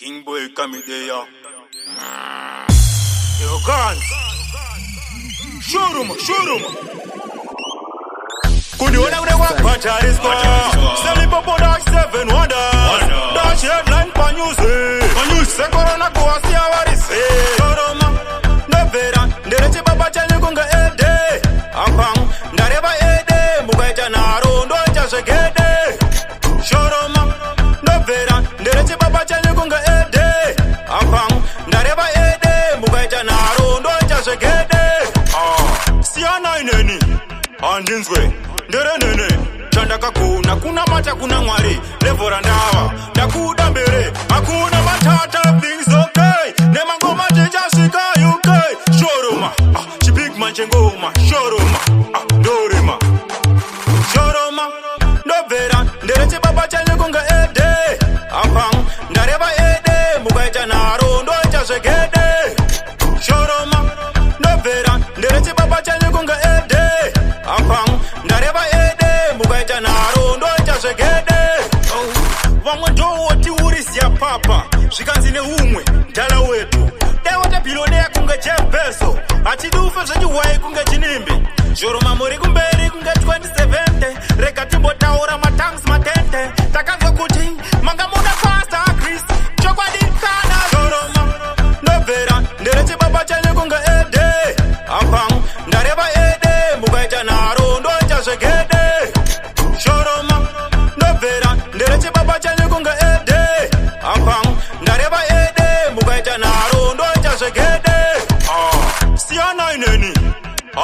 King boy come there, yo. Yo, guns. Showroom. Kuniona unewa Pachari score. Selling popo dark 7 wonders. Dash headline panyuse. Sekoro na kuwasi awarise. Showroom. Nevera. Ndereche baba chale kunga ede. Apang. Ndareba ede. Mugaita naro. Ndoja shegede. Showroom. Nevera. Ndereche baba chale kunga ede. Apang. Ndareba ede. Mugaita naro. Ndoja shegede. Siana ineni. Andinzwe. Ndere nene, chanda kakuna, kuna mata kuna mwari, levora ndawa, ndakuda mbere, hakuna matata, things okay, nema ngoma teja shika UK, shoroma, chi big man chengoma, shoroma, dorema, shoroma, ndovera, ndereche baba chanye kunga ede, apang, ndareba ede, mugaita naro, ndoja shegede, shoroma, ndovera, ndereche baba chanye kunga ede, apang, ndareba ede mugaita naro ndoita zvegede vamwe ndowoti urisiya papa zvikanzi neumwe mdala wedu dewota bhiloneya kunge Jeff Bezos hatidi ufe zvechiwai kunge chinimbi zvoroma muri kumberi kunge 2070 rega timbotaura matangs matente takanzwa kuti manga muda pasta Chris chokwadi kana zvoroma ndobvera ndereche baba chanye kunge ede apang ndareba ede mugaita naro ndoita zvegede shoroma ndobvera ndereche baba chanye kunga ede apang ndareba ede mugaita naro ndoita zvegede siyana ineni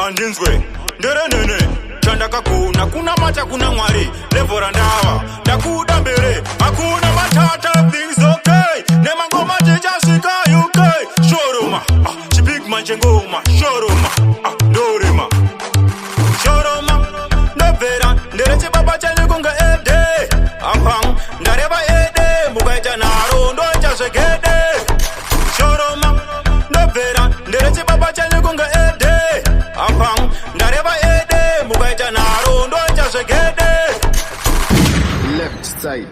andinzwe ndere nene chandakakuna kuna mata kuna mwari levora ndawa ndakuda mbere hakuna matata things okay nema ngoma tichasvika UK shoroma chibigman chengoma shoroma dorema shoroma ndobvera ndereche baba chanye kunga ede apang ndareba ede mugaita naro ndoita zvegede shoroma ndobvera ndereche baba chanye kunga ede apang ndareba ede mugaita naro ndoita zvegede left side.